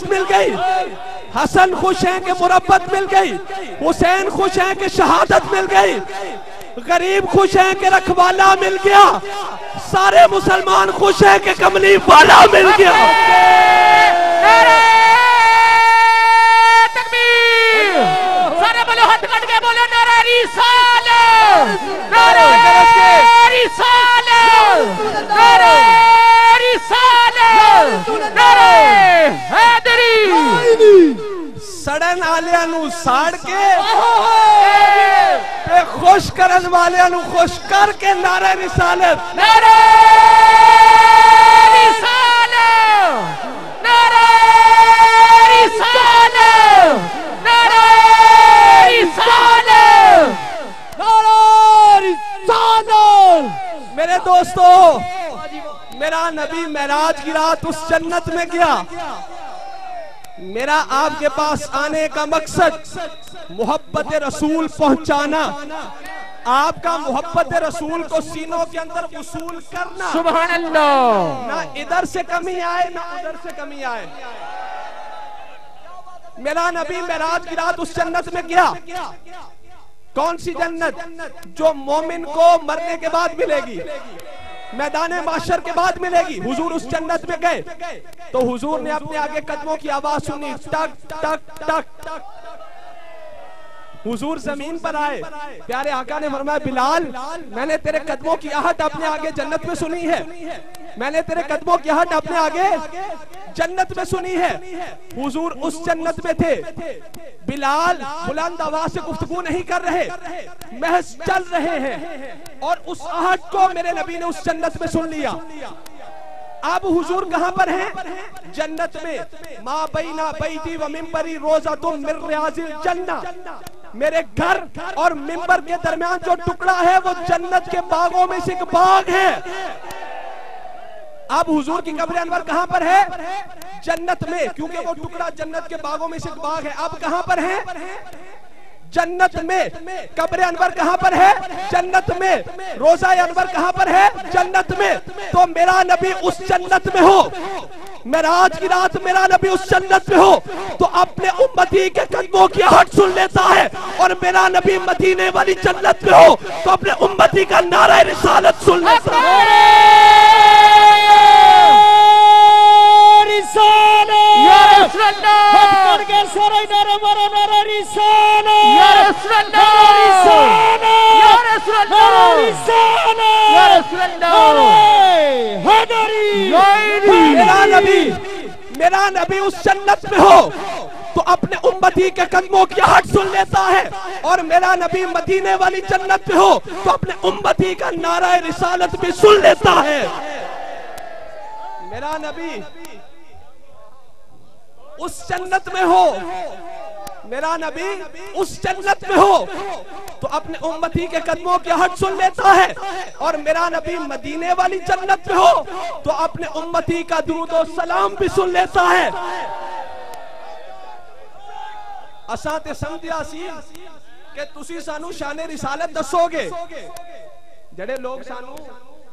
نجات مل گئی، حسن خوش ہیں کہ مربت مل گئی، حسین خوش ہیں کہ شہادت مل گئی، غریب خوش ہیں کہ رکھوالا مل گیا، سارے مسلمان خوش ہیں کہ کملی والا مل گیا۔ نعرہ تکبیر، سارے بولو ہاتھ کٹ کے بولو نعرہ رسالت، نعرہ رسالت، نعرہ رسالت، نعرہ حیدری۔ سڑن آلیاں نو ساڑ کے تے خوش کرن والیاں نو خوش کر کے نعرہ رسالت، نعرہ رسالت، نعرہ رسالت، نعرہ رسالت، نعرہ رسالت۔ میرے دوستو، میرا نبی معراج کی رات اس جنت میں گیا۔ میرا آپ کے پاس آنے کا مقصد محبت رسول پہنچانا، آپ کا محبت رسول کو سینوں کے اندر وصول کرنا، سبحان اللہ، نہ ادھر سے کمی آئے نہ ادھر سے کمی آئے۔ میرا نبی معراج کی رات اس جنت میں گیا۔ کون سی جنت؟ جو مومن کو مرنے کے بعد ملے گی، میدان معاشر کے بعد ملے گی۔ حضور اس جنت میں گئے تو حضور نے اپنے آگے قدموں کی آواز سنی، ٹک ٹک ٹک ٹک۔ حضور زمین پر آئے، پیارے آقا نے فرمایا بلال، میں نے تیرے قدموں کی آہٹ اپنے آگے جنت میں سنی ہے، میں نے تیرے قدموں کی آہٹ اپنے آگے جنت میں سنی ہے۔ حضور اس جنت میں تھے، بلال بلند آواز سے گفتگو نہیں کر رہے، محض چل رہے ہیں، اور اس آہٹ کو میرے نبی نے اس جنت میں سن لیا۔ اب حضور کہاں پر ہیں؟ جنت میں۔ ما بین بیتی و منبری روضۃ من ریاض الجنہ، میرے گھر اور منبر کے درمیان جو ٹکڑا ہے وہ جنت کے باغوں میں سے ایک باغ ہے۔ اب حضور کی قبر انور کہاں پر ہے؟ جنت میں، کیونکہ وہ ٹکڑا جنت کے باغوں میں سے ایک باغ ہے۔ اب کہاں پر ہے؟ جنت میں۔ قبر انور کہاں پر ہے؟ جنت میں۔ روضہ انور کہاں پر ہے؟ جنت میں۔ تو میرا نبی اس جنت میں ہو، معراج کی رات میرا نبی اس جنت میں ہو تو اپنے امتی کے قدموں کی آہٹ سن لیتا ہے، اور میرا نبی مدینے والی جنت میں ہو تو اپنے امتی کا نعرہ رسالت سن لیتا ہے۔ یا رسول اللہ، ہاتھ کر کے سارے نعرہ مارو، نعرہ رسالت، یا رسول اللہ، یا رسول اللہ، یا رسول اللہ، حیدری۔ میرا نبی اس جنت میں ہو تو اپنے امتی کے قدموں کی آہٹ سن لیتا ہے، اور میرا نبی مدینے والی جنت میں ہو تو اپنے امتی کا نعرہ رسالت بھی سن لیتا ہے۔ میرا نبی اس جنت میں ہو، میرا نبی اس جنت میں ہو تو اپنے امتی کے قدموں کی آہٹ سن لیتا ہے، اور میرا نبی مدینے والی جنت میں ہو تو اپنے امتی کا درود و سلام بھی سن لیتا ہے۔ اساں تے سمجھیا سی کہ تسی سانو شان رسالت دسو گے، جڑے لوگ سانو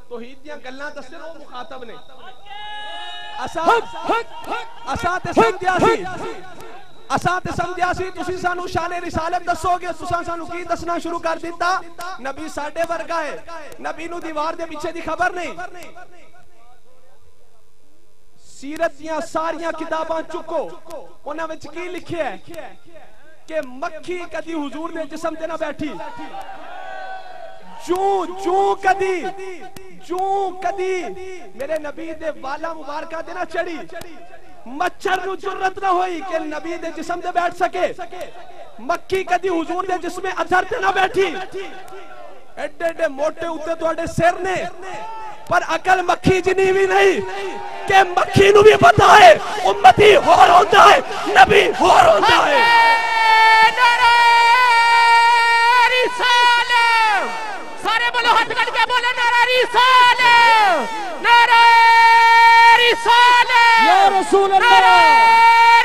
توحید دیاں گلاں دستے وہ مخاطب نے۔ اساں تے سمجھیا سی تسی سانو شان رسالت دسو گے، تساں سانو کی دسنا شروع کر دیتا؟ نبی ساڈے ورگا ہے، نبی نو دیوار دے پیچھے دی خبر نہیں۔ سیرت دیاں ساریاں کتاباں چکو، انہاں وچ کی لکھیا ہے کہ مکھی کدی حضور دے جسم تے نہ بیٹھی، جوں کدی میرے نبی دے والا مبارکہ دے نہ چڑھی، مچھر نو جرت نہ ہوئی کہ نبی دے جسم دے بیٹھ سکے، مکھی کدی حضور دے جسم اثر تے نہ بیٹھی۔ ایڈے ایڈے موٹے ہوتے تو ایڈے سر نے، پر عقل مکھی جنی بھی نہیں کہ مکھی نو بھی پتا ہے امتی ہور ہوتا ہے، نبی ہور ہوتا ہے۔ سارے بولو ہاتھ کر کے بولو نعرہ رسالت، نعرہ رسالت، یا رسول اللہ، نعرہ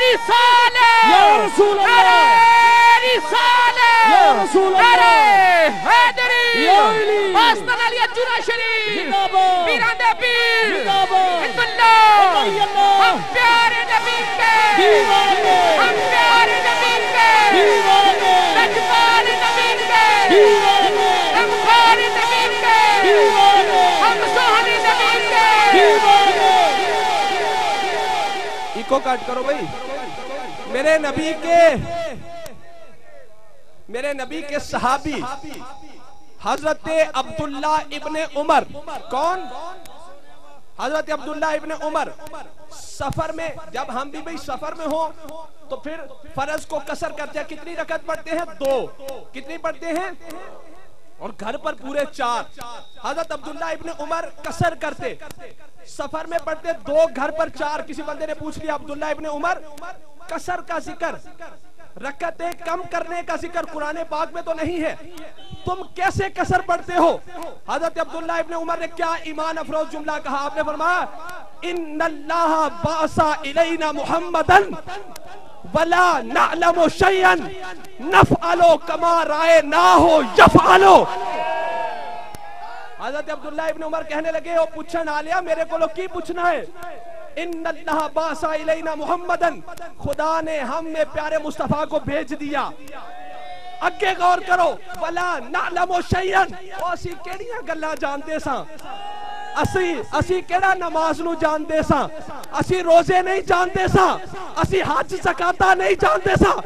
رسالت، یا رسول اللہ، نعرہ رسالت، یا رسول اللہ، نعرہ حیدری، آستان علی جنہ شریف، پیران دے پیر، ہند اللہ हम प्यारे नबी के दीवाने, हम प्यारे नबी के दीवाने, लजपाल नबी के दीवाने, हम खारी नबी के दीवाने, हम सोहनी नबी के दीवाने। इको काट करो भाई। मेरे नबी के सहाबी हजरत अब्दुल्ला इब्ने उमर, कौन? हजरत अब्दुल्ला इब्ने उमर सफर में, जब हम भी भाई सफर में हो तो फिर फर्ज को कसर करते हैं। कितनी रकत पढ़ते हैं? 2। कितनी पढ़ते हैं? और घर पर पूरे 4। हजरत अब्दुल्ला इब्ने उमर कसर करते, सफर में पढ़ते 2, घर पर 4। किसी बंदे ने पूछ लिया अब्दुल्ला इब्ने उमर, कसर का जिक्र, रकतें कम करने का जिक्र कुरान पाक में तो नहीं है, तुम कैसे कसर पढ़ते हो? हजरत अब्दुल्ला इब्ने उमर ने क्या ईमान अफरोज जुमला कहा। आपने फरमाया इन्नल्लाह बासा इलैना मुहम्मदन वला नअलमु शैअन नफअलु कमा रायनाहु यफअलु। हजरत अब्दुल्ला इब्ने उमर कहने लगे, ओ पूछन आ लिया मेरे को की पूछना है। इन्नल्लाह बासा इलैना मुहम्मदन, खुदा ने हम में प्यारे मुस्तफा को भेज दिया। अगे गौर करो, वला नअलमु शैअन, ओ असी केड़ियां गल्लां जानदे सां। असी केड़ा नमाज नू जानदे सां, असी रोजे नहीं जानदे सां, असी हज ज़काता नहीं जानदे सां।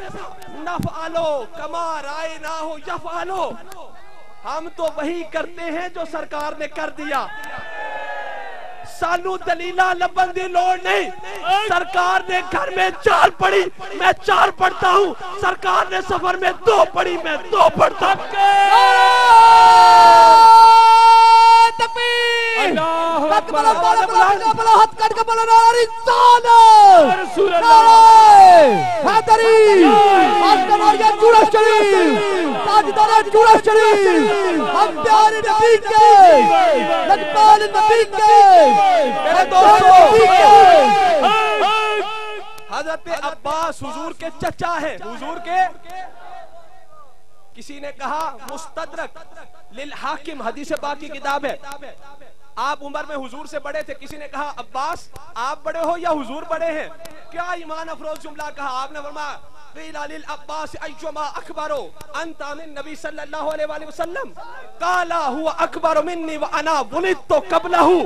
नफअलो कमा रायनाहु यफअलो, हम तो वही करते हैं जो सरकार ने कर दिया। सानू दलीला लबन दी लोड़ नहीं। सरकार ने घर में 4 पढ़ी, मैं 4 पढ़ता हूँ। सरकार ने सफर में 2 पढ़ी, मैं 2 पढ़ता हूँ। हम प्यारे नबी के, लजपाल नबी के, मेरे दोस्तों, हजरत अब्बास हुजूर के चचा है। हुजूर के, किसी ने कहा मुस्तदरक लिल हाकिम, हदीस पाक की किताब है, आप उम्र में हुजूर से बड़े थे। किसी ने कहा अब्बास आप बड़े हो या हुजूर बड़े हैं? क्या ईमान अफरोज जुमला कहा। आपने फरमाया अब्बास अय्युमा अकबरो अंता मिन नबी सल्लल्लाहु अलैहि वसल्लम काला हुआ अकबर मिन्नी व अना वुलिदतु क़ब्लहु।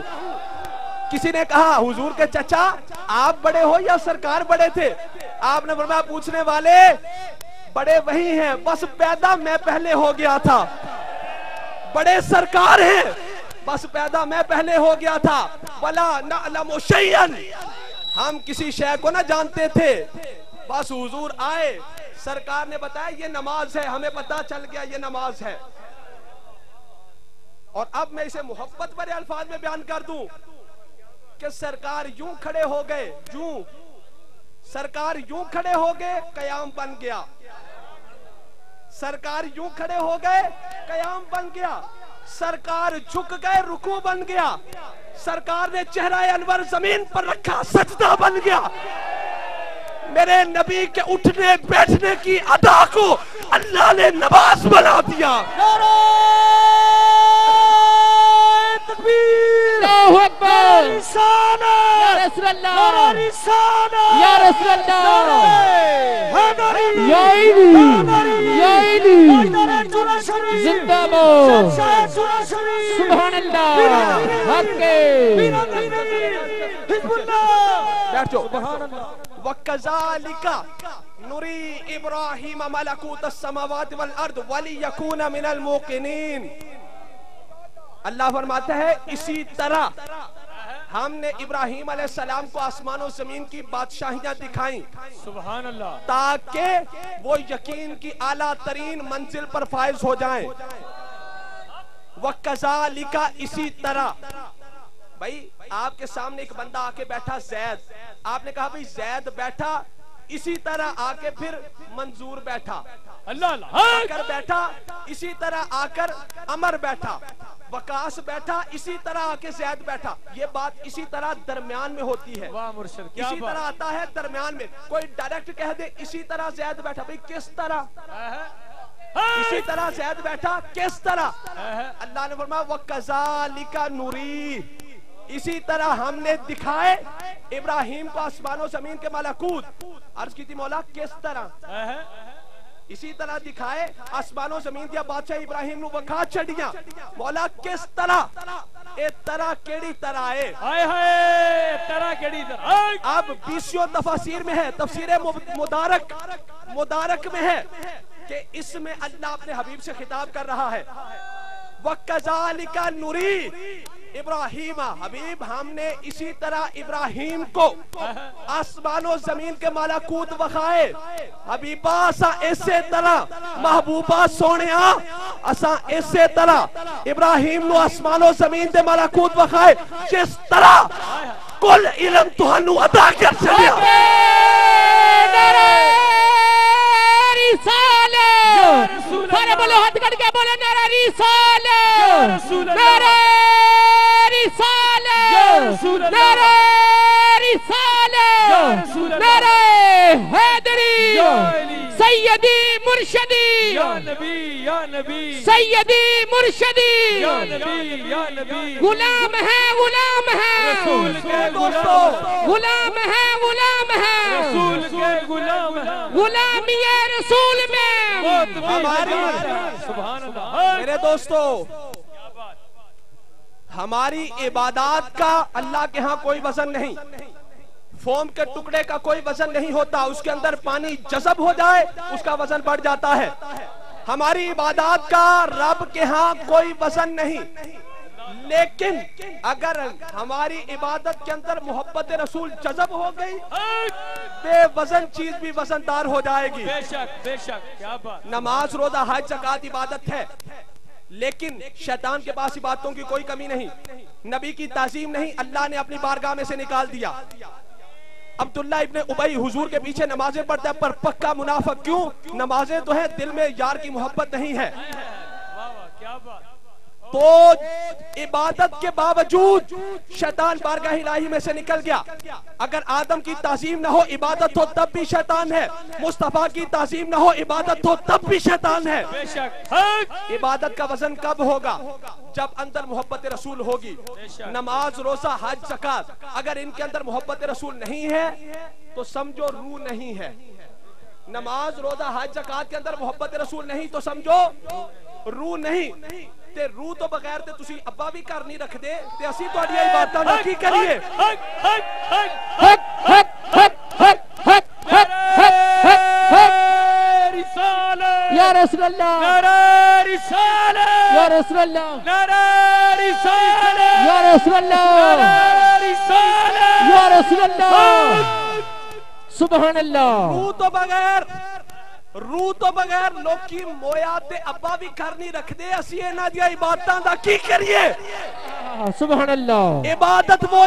किसी ने कहा हुजूर के चचा आप बड़े हो या सरकार बड़े थे? आपने फरमाया पूछने वाले बड़े वही हैं, बस पैदा मैं पहले हो गया था। बड़े सरकार हैं, बस पैदा मैं पहले हो गया था। वला नअलमु शैअन, हम किसी शय को ना जानते थे, बस हुजूर आए, सरकार ने बताया ये नमाज है, हमें पता चल गया ये नमाज है। और अब मैं इसे मोहब्बत भरे अल्फाज में बयान कर दूं कि सरकार यूं खड़े हो गए, यूं सरकार यूं खड़े हो गए, कयाम बन गया। सरकार यूं खड़े हो गए, कयाम बन गया। सरकार झुक गए, रुकू बन गया। सरकार ने चेहरा अनवर जमीन पर रखा, सजदा बन गया। मेरे नबी के उठने बैठने की अदा को अल्लाह ने नमाज बना दिया। वकज़ालिका नुरी इब्राहीम मलकूत अस्समावाति वल अर्द वलियकून मिनल मूक़िनीन। अल्लाह फरमाता है इसी तरह हमने इब्राहीम अलैहिस्सलाम को आसमान और जमीन की बादशाहियां दिखाई, सुभान अल्लाह, ताकि वो यकीन की आला तरीन मंजिल पर फाइज हो जाएं। वकज़ालिका, इसी तरह। भाई आपके सामने एक बंदा आके बैठा जैद, आपने कहा भाई जैद बैठा, इसी तरह आके फिर मंजूर बैठा, अल्लाह आकर बैठा, इसी तरह आकर अमर बैठा, वकास बैठा, इसी तरह आके जैद बैठा। ये बात इसी तरह दरमियान में होती है। वाह मुर्शिद, क्या इसी तरह आता है दरमियान में। कोई डायरेक्ट कह दे इसी तरह जैद बैठा, भाई किस तरह? इसी तरह जैद बैठा, किस तरह? अल्लाह ने फरमाया वकज़ालिका नुरी, इसी तरह हमने दिखाए इब्राहिम को आसमानों जमीन के मलकूत। अर्ज की थी मौला किस तरह, इसी तरह दिखाए आसमानों जमीन दिया बादशाह इब्राहिम नु वखा छड़िया। मौला किस तरह, ए तरह केड़ी तरह है, हाय हाय तरह केड़ी तरह। अब 20 तफसीर में है, तफसीर मुदारक में है कि इसमें अल्लाह अपने हबीब से खिताब कर रहा है। वकज़ालिका नुरी इब्राहिम, हबीब हमने इसी तरह इब्राहिम को आसमानों जमीन के मलकूत वखाए। हबीबा असा इसे तरह महबूबा सोनिया असा इसे तरह इब्राहिम नु आसमानों जमीन के मलकूत वखाए जिस तरह कुल इल्म तुहानू अता कर छड़िया। सारे बोलो हाथ करके बोलो नारा रिसालत, नारा रिसालत, नारा रिसालत, नारा हैदरी, सैयदी मुर्शदी, या नबी या नबी, सैयदी मुर्शदी, या नबी या नबी। गुलाम है रसूल के गुलाम, गुलाम है रसूल के गुलाम, गुलामी है रसूल में हमारी। सुभान अल्लाह। मेरे दोस्तों, हमारी इबादत का अल्लाह के यहाँ कोई वजन नहीं, फोम के टुकड़े का कोई वजन नहीं होता। उसके अंदर पानी जज़ब हो जाए उसका वजन बढ़ जाता है। हमारी इबादत का रब के यहाँ कोई वजन नहीं, लेकिन अगर हमारी इबादत के अंदर मोहब्बत रसूल जज़ब हो गई, बेवजन चीज भी वजनदार हो जाएगी। बेशक बेशक, क्या बात। नमाज रोजा हज ज़कात इबादत है, लेकिन शैतान के पास इबादतों की कोई कमी नहीं। नबी की ताज़ीम नहीं, अल्लाह ने अपनी बारगाह में से निकाल दिया। अब्दुल्ला इब्ने उबई हुजूर के पीछे नमाजें पढ़ता है पर पक्का मुनाफिक। क्यों? नमाजें तो है, दिल में यार की मोहब्बत नहीं है। क्या बात। तो इबादत के बावजूद शैतान बारगाह इलाही में से निकल गया। अगर आदम की ताज़ीम न हो इबादत हो तब भी शैतान है, मुस्तफा की ताज़ीम न हो इबादत हो तब भी शैतान है। बेशक। इबादत का वजन कब होगा? जब अंदर मोहब्बत रसूल होगी। नमाज रोजा हज ज़कात अगर इनके अंदर मोहब्बत रसूल नहीं है तो समझो रूह नहीं है। नमाज रोजा हज ज़कात के अंदर मोहब्बत रसूल नहीं तो समझो रूह नहीं। ते रूह तो बगैर ते तुसी अब्बा भी कर नहीं रखदे ते असी तुहाडियां इबादतां दा की करिए। या रसूल अल्लाह, नारा रिसालत, या रसूल अल्लाह, नारा रिसालत, या रसूल अल्लाह, नारा रिसालत, या रसूल अल्लाह। सुभान अल्लाह। रूह तो बगैर लोकी मोया ते अब्बा भी कर नहीं रखदे, असी इन्हां दी इबादतां दा की करिए। सुभान अल्लाह। इबादत वो